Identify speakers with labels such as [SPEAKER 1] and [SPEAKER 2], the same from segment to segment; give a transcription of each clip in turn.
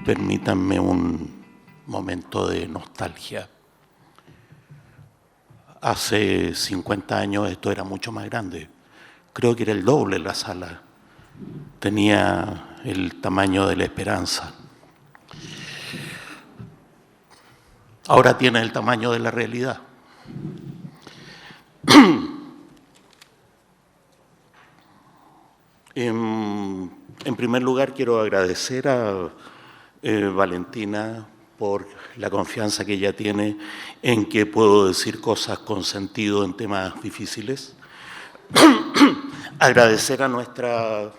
[SPEAKER 1] permítanme un momento de nostalgia. Hace 50 años esto era mucho más grande. Creo que era el doble la sala. Tenía el tamaño de La Esperanza. Ahora tiene el tamaño de la realidad. En primer lugar, quiero agradecer a Valentina por la confianza que ella tiene en que puedo decir cosas con sentido en temas difíciles. Agradecer a nuestra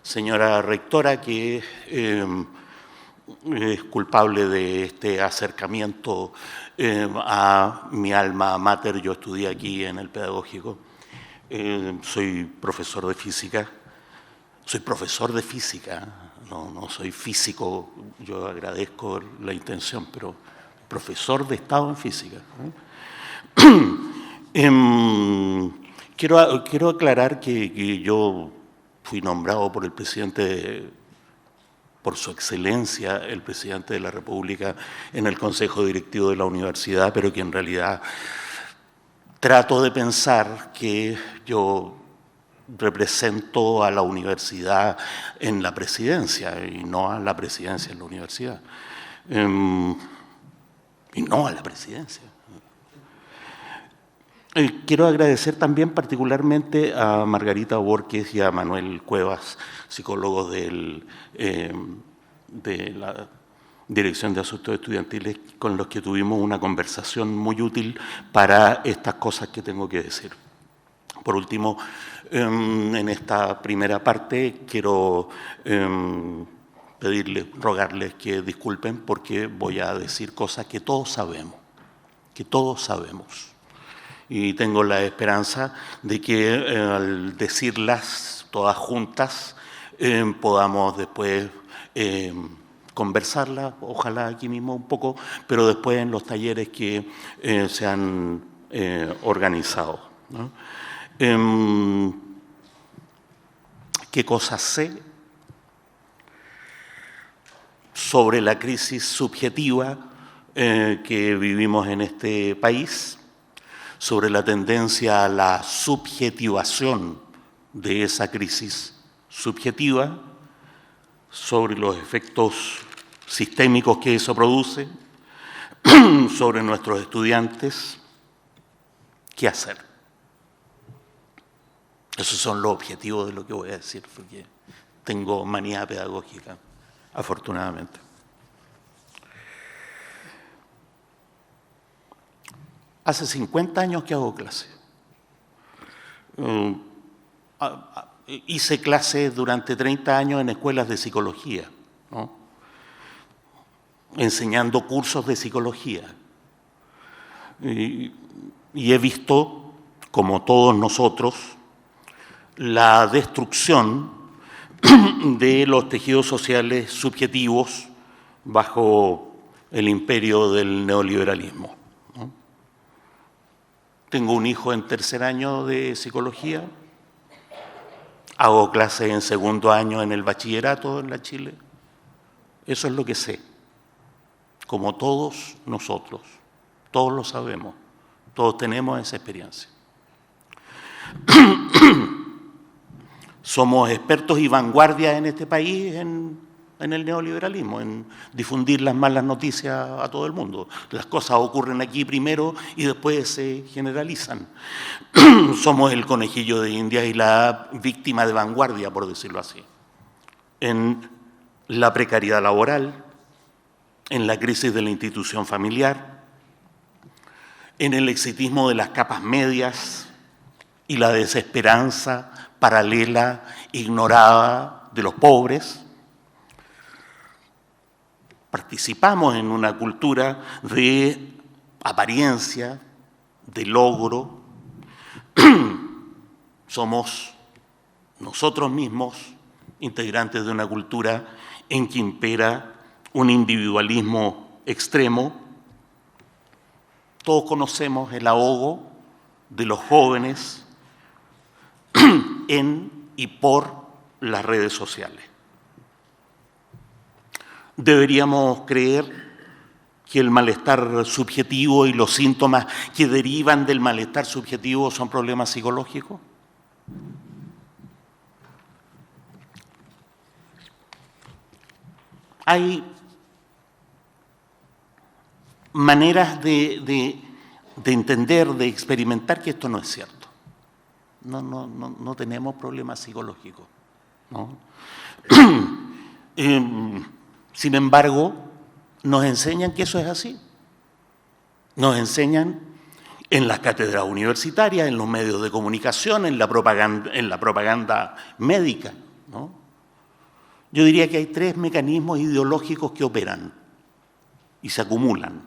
[SPEAKER 1] señora rectora que es culpable de este acercamiento a mi alma mater. Yo estudié aquí en el Pedagógico. Soy profesor de física. Soy profesor de física, no soy físico. Yo agradezco la intención, pero profesor de Estado en física. Quiero aclarar que yo fui nombrado por el presidente, por su excelencia, el presidente de la República, en el Consejo Directivo de la Universidad, pero que en realidad trato de pensar que yo represento a la universidad en la presidencia y no a la presidencia en la universidad. Y no a la presidencia. Quiero agradecer también particularmente a Margarita Borges y a Manuel Cuevas, psicólogos de la Dirección de Asuntos Estudiantiles, con los que tuvimos una conversación muy útil para estas cosas que tengo que decir. Por último, en esta primera parte quiero rogarles que disculpen porque voy a decir cosas que todos sabemos, Y tengo la esperanza de que al decirlas todas juntas podamos después conversarlas, ojalá aquí mismo un poco, pero después en los talleres que se han organizado, ¿no? ¿Qué cosas sé sobre la crisis subjetiva que vivimos en este país, sobre la tendencia a la subjetivación de esa crisis subjetiva, sobre los efectos sistémicos que eso produce, sobre nuestros estudiantes? ¿Qué hacer? Esos son los objetivos de lo que voy a decir, porque tengo manía pedagógica, afortunadamente. Hace 50 años que hago clase. Hice clase durante 30 años en escuelas de psicología, ¿no? Enseñando cursos de psicología. Y he visto, como todos nosotros, la destrucción de los tejidos sociales subjetivos bajo el imperio del neoliberalismo, ¿no? Tengo un hijo en tercer año de psicología, hago clases en segundo año en el bachillerato en la Chile. Eso es lo que sé, como todos nosotros, todos lo sabemos, todos tenemos esa experiencia. Somos expertos y vanguardia en este país en el neoliberalismo, en difundir las malas noticias a todo el mundo. Las cosas ocurren aquí primero y después se generalizan. Somos el conejillo de Indias y la víctima de vanguardia, por decirlo así. En la precariedad laboral, en la crisis de la institución familiar, en el exitismo de las capas medias y la desesperanza paralela, ignorada de los pobres. Participamos en una cultura de apariencia, de logro. Somos nosotros mismos integrantes de una cultura en que impera un individualismo extremo. Todos conocemos el ahogo de los jóvenes en y por las redes sociales. ¿Deberíamos creer que el malestar subjetivo y los síntomas que derivan del malestar subjetivo son problemas psicológicos? Hay maneras de entender, de experimentar que esto no es cierto. No tenemos problemas psicológicos, ¿no? Sin embargo, nos enseñan que eso es así. Nos enseñan en las cátedras universitarias, en los medios de comunicación, en la propaganda médica, ¿no? Yo diría que hay 3 mecanismos ideológicos que operan y se acumulan.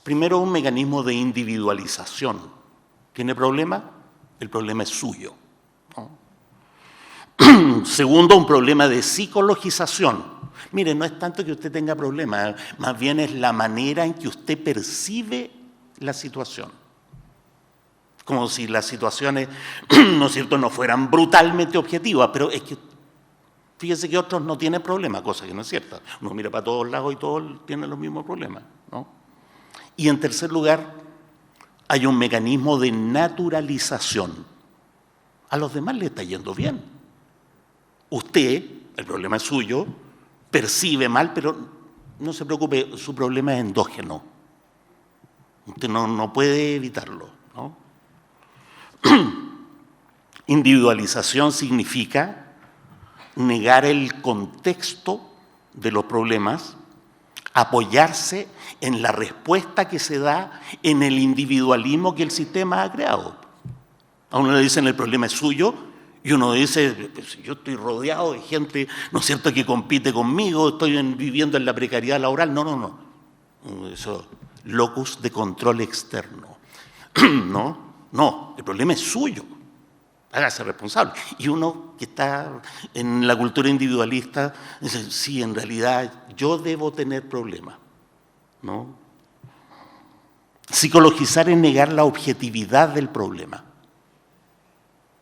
[SPEAKER 1] Primero, un mecanismo de individualización. ¿Tiene problema? El problema es suyo, ¿no? Segundo, un problema de psicologización. Mire, no es tanto que usted tenga problemas, más bien es la manera en que usted percibe la situación. Como si las situaciones, ¿no es cierto?, no fueran brutalmente objetivas, pero es que fíjese que otros no tienen problemas, cosa que no es cierta. Uno mira para todos lados y todos tienen los mismos problemas, ¿no? Y en tercer lugar, hay un mecanismo de naturalización. A los demás le está yendo bien. Usted, el problema es suyo, percibe mal, pero no se preocupe, su problema es endógeno. Usted no puede evitarlo, ¿no? Individualización significa negar el contexto de los problemas, apoyarse en la respuesta que se da en el individualismo que el sistema ha creado. A uno le dicen el problema es suyo y uno dice, pues, yo estoy rodeado de gente, ¿no es cierto?, que compite conmigo, estoy viviendo en la precariedad laboral. No. Eso, locus de control externo. No, el problema es suyo. Hágase responsable. Y uno que está en la cultura individualista dice, sí, en realidad yo debo tener problemas, ¿no? Psicologizar es negar la objetividad del problema.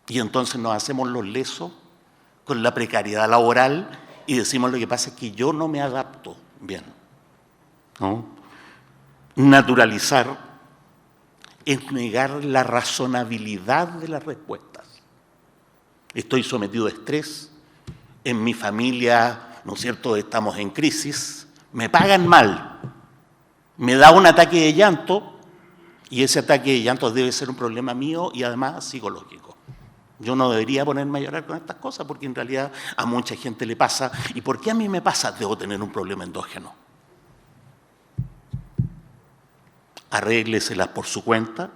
[SPEAKER 1] Y entonces nos hacemos los lesos con la precariedad laboral y decimos, lo que pasa es que yo no me adapto bien, ¿no? Naturalizar es negar la razonabilidad de las respuestas. Estoy sometido a estrés, en mi familia, ¿no es cierto?, estamos en crisis, me pagan mal, me da un ataque de llanto y ese ataque de llanto debe ser un problema mío y además psicológico. Yo no debería ponerme a llorar con estas cosas porque en realidad a mucha gente le pasa. ¿Y por qué a mí me pasa? Debo tener un problema endógeno. Arrégleselas por su cuenta,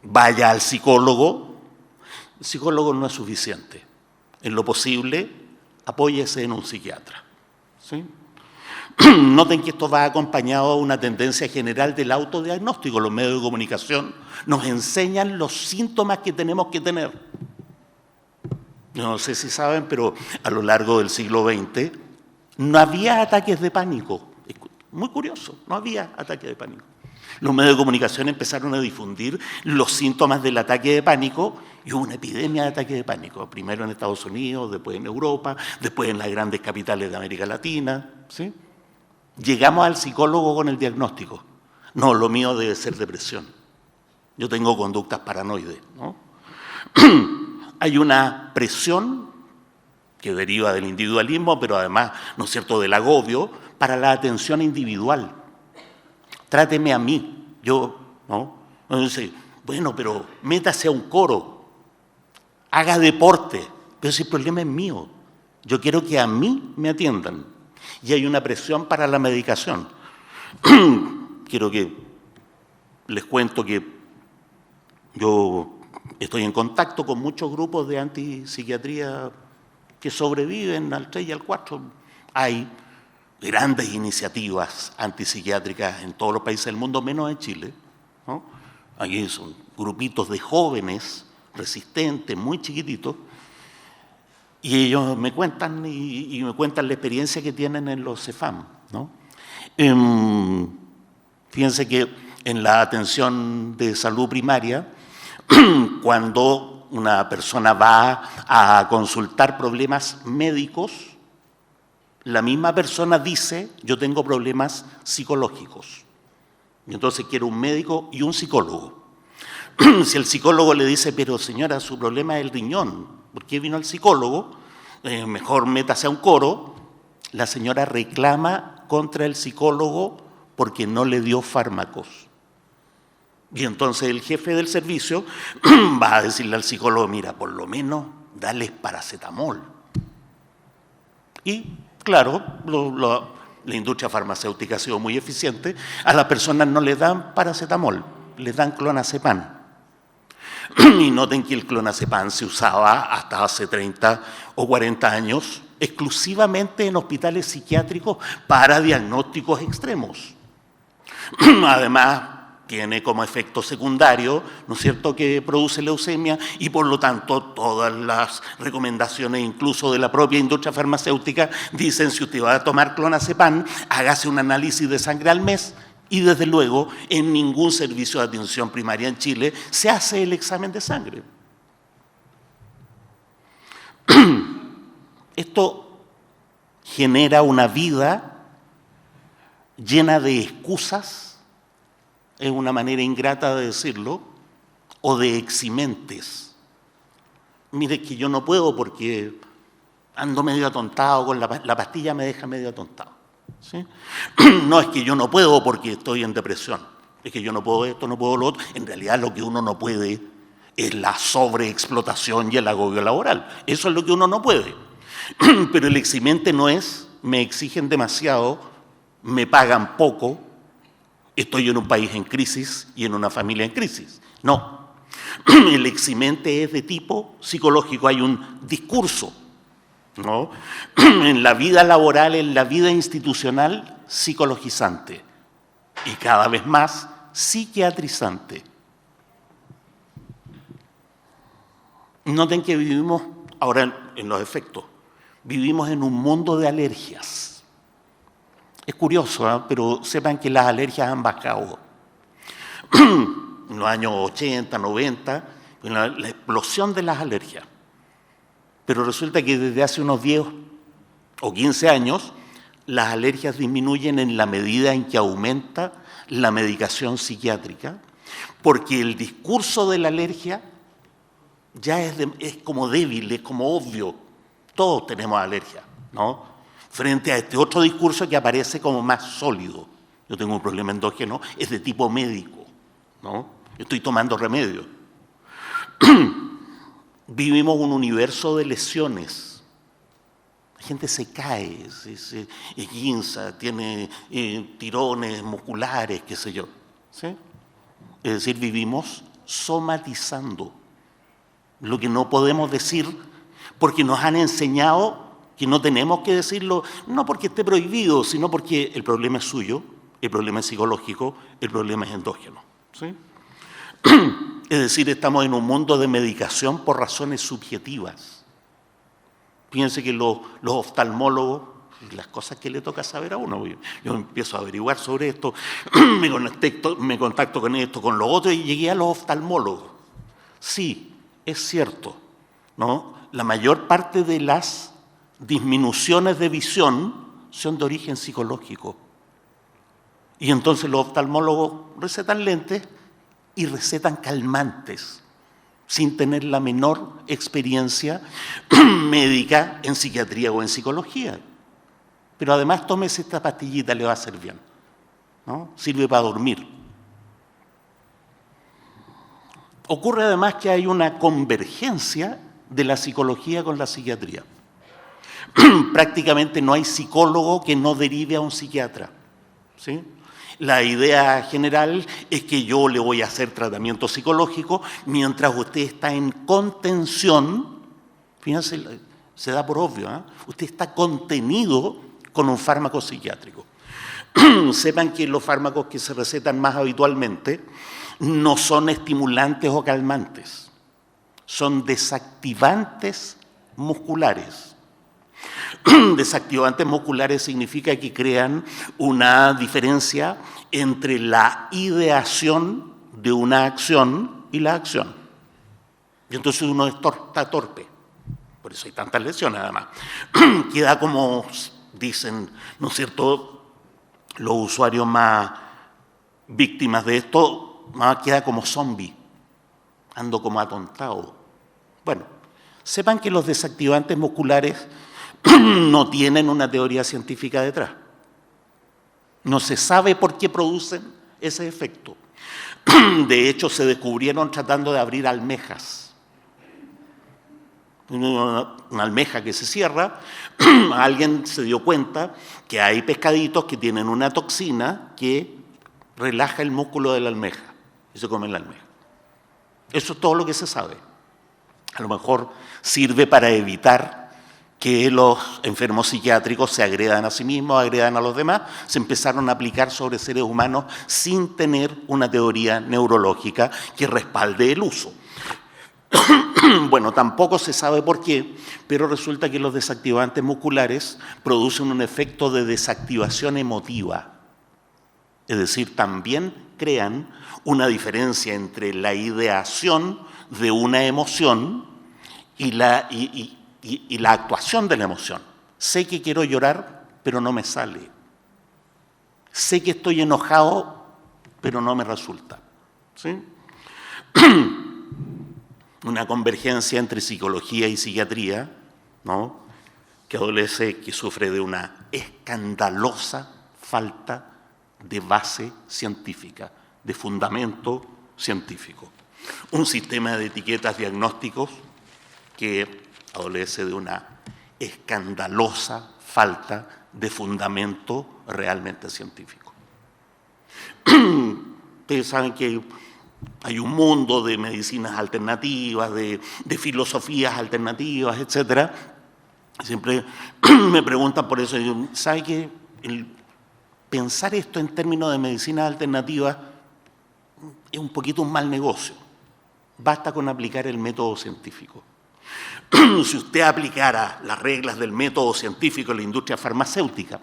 [SPEAKER 1] vaya al psicólogo. El psicólogo no es suficiente. En lo posible, apóyese en un psiquiatra, ¿sí? Noten que esto va acompañado de una tendencia general del autodiagnóstico. Los medios de comunicación nos enseñan los síntomas que tenemos que tener. No sé si saben, pero a lo largo del siglo XX no había ataques de pánico. Es muy curioso, no había ataques de pánico. Los medios de comunicación empezaron a difundir los síntomas del ataque de pánico y hubo una epidemia de ataque de pánico. Primero en Estados Unidos, después en Europa, después en las grandes capitales de América Latina, ¿sí? Llegamos al psicólogo con el diagnóstico. No, lo mío debe ser depresión. Yo tengo conductas paranoides, ¿no? Hay una presión que deriva del individualismo, pero además, ¿no es cierto?, del agobio para la atención individual. Tráteme a mí, yo, ¿no? Entonces, bueno, pero métase a un coro, haga deporte, pero si el problema es mío, yo quiero que a mí me atiendan. Y hay una presión para la medicación. Quiero que les cuento que yo estoy en contacto con muchos grupos de antipsiquiatría que sobreviven al 3 y al 4. Hay grandes iniciativas antipsiquiátricas en todos los países del mundo, menos en Chile, ¿no? Aquí son grupitos de jóvenes resistentes, muy chiquititos, y ellos me cuentan y me cuentan la experiencia que tienen en los CEFAM, ¿no? Fíjense que en la atención de salud primaria, cuando una persona va a consultar problemas médicos, la misma persona dice, yo tengo problemas psicológicos. Y entonces quiero un médico y un psicólogo. Si el psicólogo le dice, pero señora, su problema es el riñón, ¿por qué vino al psicólogo? Mejor métase a un coro. La señora reclama contra el psicólogo porque no le dio fármacos. Y entonces el jefe del servicio va a decirle al psicólogo, mira, por lo menos dale paracetamol. Y claro, la industria farmacéutica ha sido muy eficiente, a las personas no les dan paracetamol, les dan clonazepam. Y noten que el clonazepam se usaba hasta hace 30 o 40 años exclusivamente en hospitales psiquiátricos para diagnósticos extremos. Además, tiene como efecto secundario, ¿no es cierto?, que produce leucemia y por lo tanto todas las recomendaciones, incluso de la propia industria farmacéutica, dicen si usted va a tomar clonazepam, hágase un análisis de sangre al mes y desde luego en ningún servicio de atención primaria en Chile se hace el examen de sangre. Esto genera una vida llena de excusas, es una manera ingrata de decirlo, o de eximentes. Mire que yo no puedo porque ando medio atontado, con la pastilla me deja medio atontado. ¿Sí? No es que yo no puedo porque estoy en depresión, es que yo no puedo esto, no puedo lo otro. En realidad lo que uno no puede es la sobreexplotación y el agobio laboral. Eso es lo que uno no puede. Pero el eximente no es, me exigen demasiado, me pagan poco, estoy en un país en crisis y en una familia en crisis. No. El eximente es de tipo psicológico. Hay un discurso, ¿no?, en la vida laboral, en la vida institucional, psicologizante y cada vez más psiquiatrizante. Noten que vivimos, ahora en los efectos, vivimos en un mundo de alergias. Es curioso, ¿eh?, pero sepan que las alergias han bajado. En los años 80, 90, la explosión de las alergias. Pero resulta que desde hace unos 10 o 15 años, las alergias disminuyen en la medida en que aumenta la medicación psiquiátrica, porque el discurso de la alergia ya es como débil, es como obvio. Todos tenemos alergia, ¿no?, frente a este otro discurso que aparece como más sólido. Yo tengo un problema endógeno, es de tipo médico, ¿no? Estoy tomando remedio. Vivimos un universo de lesiones. La gente se cae, se esguinza, tiene tirones musculares, qué sé yo. ¿Sí? Es decir, vivimos somatizando lo que no podemos decir porque nos han enseñado que no tenemos que decirlo, no porque esté prohibido, sino porque el problema es suyo, el problema es psicológico, el problema es endógeno. ¿Sí? Es decir, estamos en un mundo de medicación por razones subjetivas. Fíjense que los oftalmólogos, las cosas que le toca saber a uno, yo empiezo a averiguar sobre esto, me contacto con esto, con lo otro, y llegué a los oftalmólogos. Sí, es cierto, ¿no? La mayor parte de las disminuciones de visión son de origen psicológico. Y entonces los oftalmólogos recetan lentes y recetan calmantes, sin tener la menor experiencia médica en psiquiatría o en psicología. Pero además tómese esta pastillita, le va a hacer bien, ¿no? Sirve para dormir. Ocurre además que hay una convergencia de la psicología con la psiquiatría. Prácticamente no hay psicólogo que no derive a un psiquiatra. ¿Sí? La idea general es que yo le voy a hacer tratamiento psicológico mientras usted está en contención. Fíjense, se da por obvio, ¿eh? Usted está contenido con un fármaco psiquiátrico. Sepan que los fármacos que se recetan más habitualmente no son estimulantes o calmantes, son desactivantes musculares. Desactivantes musculares significa que crean una diferencia entre la ideación de una acción y la acción. Y entonces uno está torpe. Por eso hay tantas lesiones además. Queda como dicen, ¿no es cierto?, los usuarios más víctimas de esto, más queda como zombie, ando como atontado. Bueno, sepan que los desactivantes musculares no tienen una teoría científica detrás. No se sabe por qué producen ese efecto. De hecho, se descubrieron tratando de abrir almejas. Una almeja que se cierra, alguien se dio cuenta que hay pescaditos que tienen una toxina que relaja el músculo de la almeja y se comen la almeja. Eso es todo lo que se sabe. A lo mejor sirve para evitar que los enfermos psiquiátricos se agredan a sí mismos, agredan a los demás. Se empezaron a aplicar sobre seres humanos sin tener una teoría neurológica que respalde el uso. Bueno, tampoco se sabe por qué, pero resulta que los desactivantes musculares producen un efecto de desactivación emotiva. Es decir, también crean una diferencia entre la ideación de una emoción y la actuación de la emoción. Sé que quiero llorar, pero no me sale. Sé que estoy enojado, pero no me resulta. ¿Sí? Una convergencia entre psicología y psiquiatría, ¿no?, que sufre de una escandalosa falta de base científica, de fundamento científico. Un sistema de etiquetas diagnósticos que adolece de una escandalosa falta de fundamento realmente científico. Ustedes saben que hay un mundo de medicinas alternativas, de filosofías alternativas, etc. Siempre me preguntan por eso. ¿Sabe que pensar esto en términos de medicinas alternativas es un poquito un mal negocio? Basta con aplicar el método científico. Si usted aplicara las reglas del método científico en la industria farmacéutica,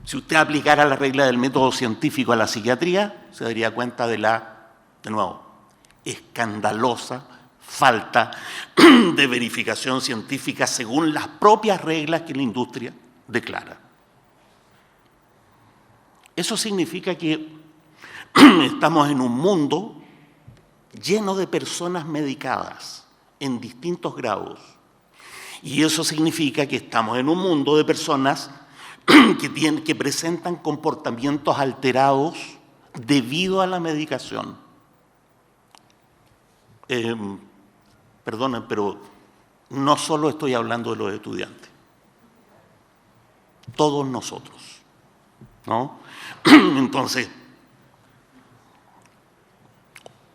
[SPEAKER 1] si usted aplicara las reglas del método científico a la psiquiatría, se daría cuenta de nuevo, escandalosa falta de verificación científica según las propias reglas que la industria declara. Eso significa que estamos en un mundo lleno de personas medicadas en distintos grados. Y eso significa que estamos en un mundo de personas que presentan comportamientos alterados debido a la medicación. Perdonen, pero no solo estoy hablando de los estudiantes. Todos nosotros, ¿no? Entonces,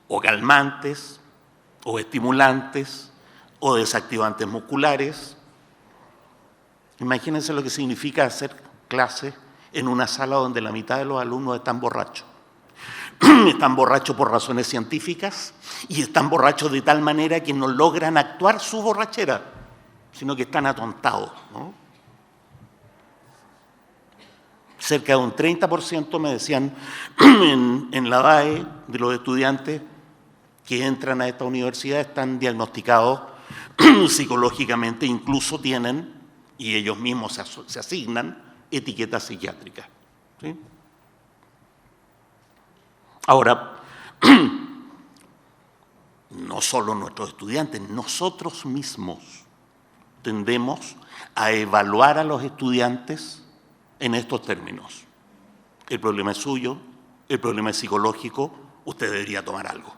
[SPEAKER 1] o calmantes, o estimulantes, o desactivantes musculares. Imagínense lo que significa hacer clases en una sala donde la mitad de los alumnos están borrachos. Están borrachos por razones científicas y están borrachos de tal manera que no logran actuar su borrachera, sino que están atontados, ¿no? Cerca de un 30% me decían en la DAE de los estudiantes que entran a esta universidad están diagnosticados psicológicamente, incluso tienen, y ellos mismos se asignan, etiquetas psiquiátricas. ¿Sí? Ahora, no solo nuestros estudiantes, nosotros mismos tendemos a evaluar a los estudiantes en estos términos. El problema es suyo, el problema es psicológico, usted debería tomar algo,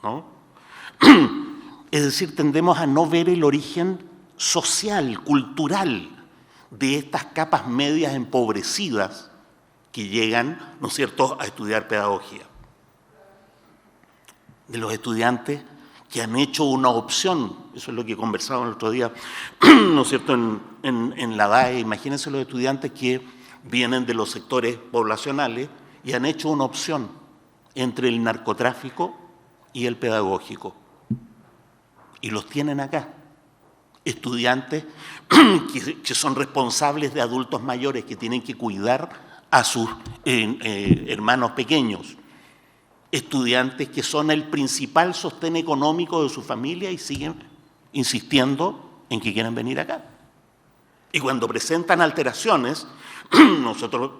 [SPEAKER 1] ¿no? Es decir, tendemos a no ver el origen social, cultural de estas capas medias empobrecidas que llegan, ¿no es cierto?, a estudiar pedagogía. De los estudiantes que han hecho una opción, eso es lo que conversábamos el otro día, ¿no es cierto?, en la DAE. Imagínense los estudiantes que vienen de los sectores poblacionales y han hecho una opción entre el narcotráfico y el pedagógico. Y los tienen acá. Estudiantes que son responsables de adultos mayores que tienen que cuidar a sus hermanos pequeños. Estudiantes que son el principal sostén económico de su familia y siguen insistiendo en que quieren venir acá. Y cuando presentan alteraciones, nosotros,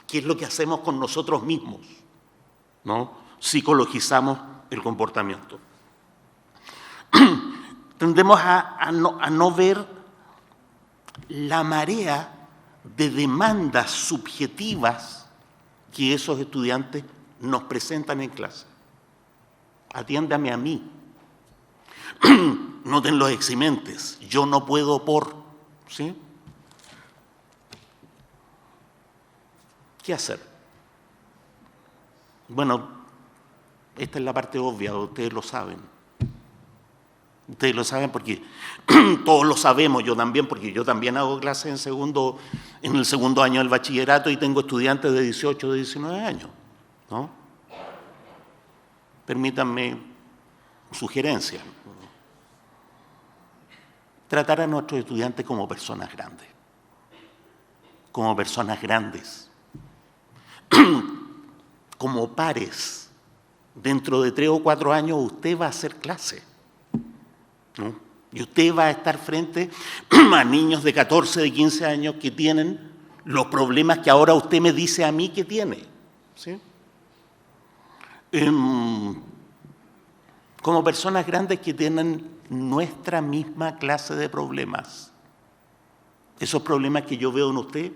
[SPEAKER 1] ¿qué es lo que hacemos con nosotros mismos? ¿No? Psicologizamos el comportamiento. Tendemos a no ver la marea de demandas subjetivas que esos estudiantes nos presentan en clase. Atiéndame a mí. Noten los eximentes. Yo no puedo por... ¿Sí? ¿Qué hacer? Bueno, esta es la parte obvia, ustedes lo saben. Ustedes lo saben porque todos lo sabemos, yo también, porque yo también hago clases en el segundo año del bachillerato y tengo estudiantes de 18, de 19 años, ¿no? Permítanme sugerencias. Tratar a nuestros estudiantes como personas grandes. Como personas grandes. Como pares. Dentro de 3 o 4 años usted va a hacer clase, ¿no? Y usted va a estar frente a niños de 14, de 15 años que tienen los problemas que ahora usted me dice a mí que tiene, ¿sí? Como personas grandes que tienen nuestra misma clase de problemas. Esos problemas que yo veo en usted,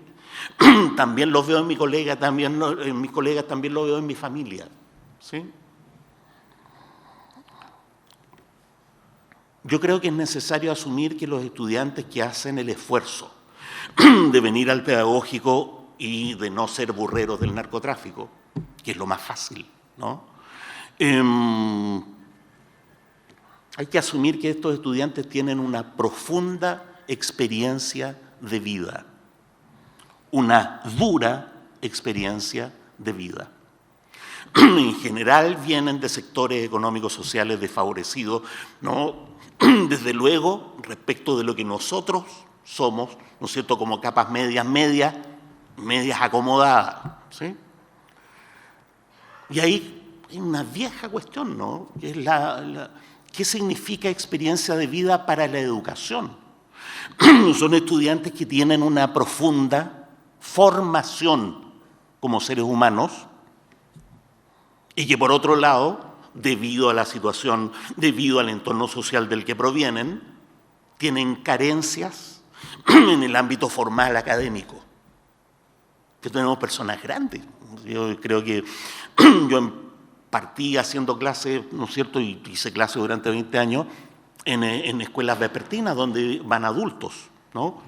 [SPEAKER 1] también los veo en mi colega, también en mis colegas, también los veo en mi familia, ¿sí? Yo creo que es necesario asumir que los estudiantes que hacen el esfuerzo de venir al pedagógico y de no ser burreros del narcotráfico, que es lo más fácil, ¿no? Hay que asumir que estos estudiantes tienen una profunda experiencia de vida, una dura experiencia de vida. En general vienen de sectores económicos sociales desfavorecidos, ¿no? Desde luego, respecto de lo que nosotros somos, ¿no es cierto?, como capas medias acomodadas, ¿sí? Y ahí hay una vieja cuestión, ¿no?, que es ¿qué significa experiencia de vida para la educación? Son estudiantes que tienen una profunda formación como seres humanos y que, por otro lado, debido a la situación, debido al entorno social del que provienen, tienen carencias en el ámbito formal académico. Que tenemos personas grandes. Yo creo que yo partí haciendo clases, ¿no es cierto?, y hice clases durante 20 años en escuelas vespertinas donde van adultos, ¿no?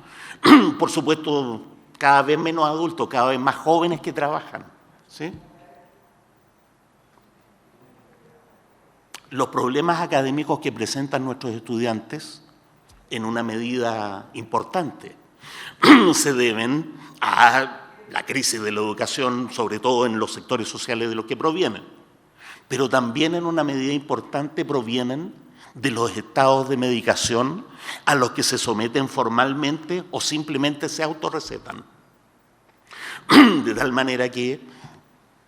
[SPEAKER 1] Por supuesto, cada vez menos adultos, cada vez más jóvenes que trabajan, ¿sí? Los problemas académicos que presentan nuestros estudiantes, en una medida importante, se deben a la crisis de la educación, sobre todo en los sectores sociales de los que provienen, pero también en una medida importante provienen de los estados de medicación a los que se someten formalmente o simplemente se autorrecetan. De tal manera que,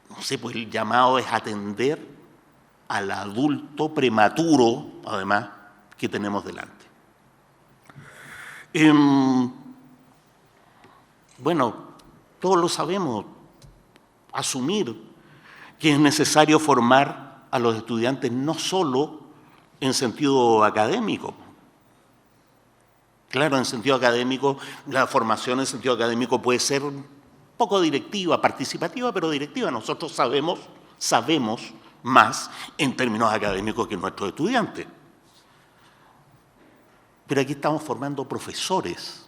[SPEAKER 1] no sé, pues el llamado es atender al adulto prematuro, además, que tenemos delante. Bueno, todos lo sabemos, asumir que es necesario formar a los estudiantes no solo en sentido académico. Claro, en sentido académico, la formación en sentido académico puede ser un poco directiva, participativa, pero directiva. Nosotros sabemos más en términos académicos que nuestros estudiantes. Pero aquí estamos formando profesores.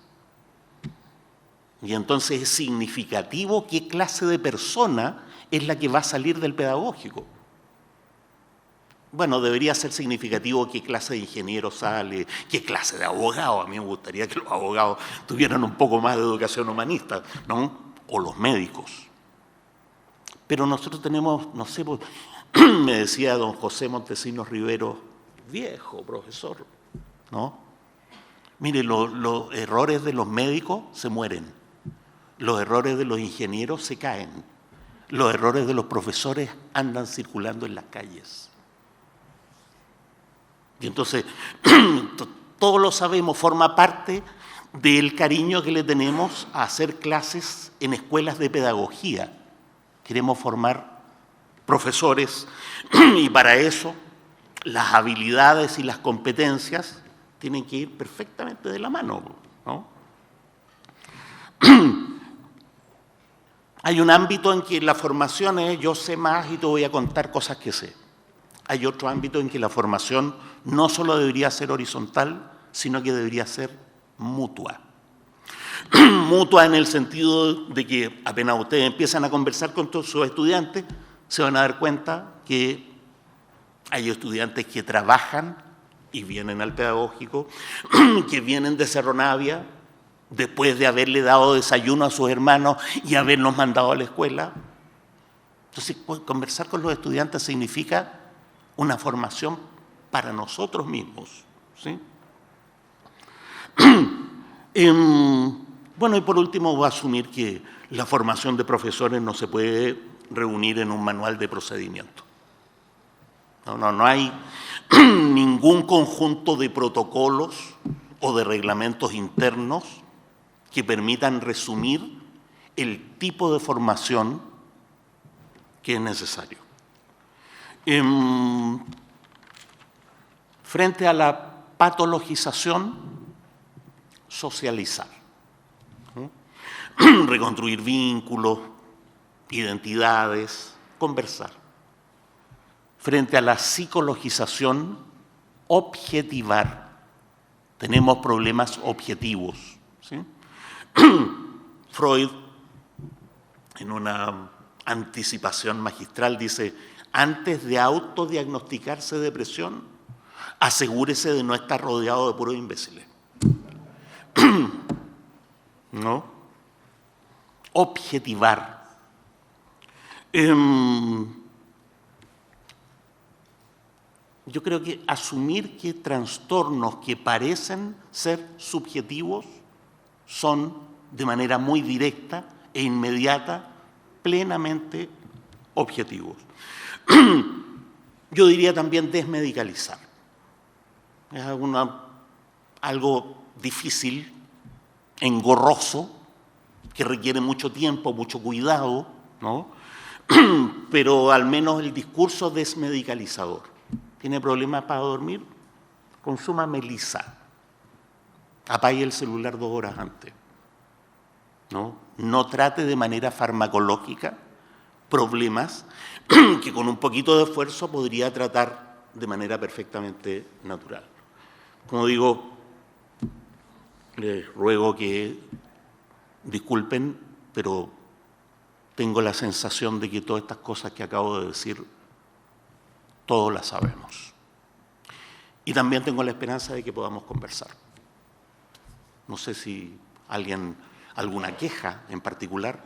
[SPEAKER 1] Y entonces es significativo qué clase de persona es la que va a salir del pedagógico. Bueno, debería ser significativo qué clase de ingeniero sale, qué clase de abogado. A mí me gustaría que los abogados tuvieran un poco más de educación humanista, ¿no? O los médicos. Pero nosotros tenemos, no sé, pues, me decía don José Montesinos Rivero, viejo profesor, ¿no? Mire, los errores de los médicos se mueren, los errores de los ingenieros se caen, los errores de los profesores andan circulando en las calles. Y entonces, todos lo sabemos, forma parte del cariño que le tenemos a hacer clases en escuelas de pedagogía. Queremos formar profesores y para eso las habilidades y las competencias tienen que ir perfectamente de la mano, ¿no? Hay un ámbito en que la formación es yo sé más y te voy a contar cosas que sé. Hay otro ámbito en que la formación no solo debería ser horizontal, sino que debería ser mutua. Mutua en el sentido de que apenas ustedes empiezan a conversar con todos sus estudiantes, se van a dar cuenta que hay estudiantes que trabajan y vienen al pedagógico, que vienen de Cerro Navia, después de haberle dado desayuno a sus hermanos y haberlos mandado a la escuela. Entonces, conversar con los estudiantes significa una formación para nosotros mismos, ¿sí? Bueno, y por último voy a asumir que la formación de profesores no se puede reunir en un manual de procedimiento. No hay ningún conjunto de protocolos o de reglamentos internos que permitan resumir el tipo de formación que es necesario. Frente a la patologización, socializar, reconstruir vínculos, identidades, conversar. Frente a la psicologización, objetivar. Tenemos problemas objetivos, ¿sí? Freud, en una anticipación magistral, dice: antes de autodiagnosticarse depresión, asegúrese de no estar rodeado de puros imbéciles. ¿No? Objetivar. Yo creo que asumir que trastornos que parecen ser subjetivos son de manera muy directa e inmediata plenamente objetivos. Yo diría también desmedicalizar. Es algo difícil, engorroso, que requiere mucho tiempo, mucho cuidado, ¿no? Pero al menos el discurso desmedicalizador. ¿Tiene problemas para dormir? Consuma melisa. Apague el celular 2 horas antes. No trate de manera farmacológica problemas que con un poquito de esfuerzo podría tratar de manera perfectamente natural. Como digo, les ruego que disculpen, pero tengo la sensación de que todas estas cosas que acabo de decir, todos las sabemos. Y también tengo la esperanza de que podamos conversar. No sé si alguna queja en particular.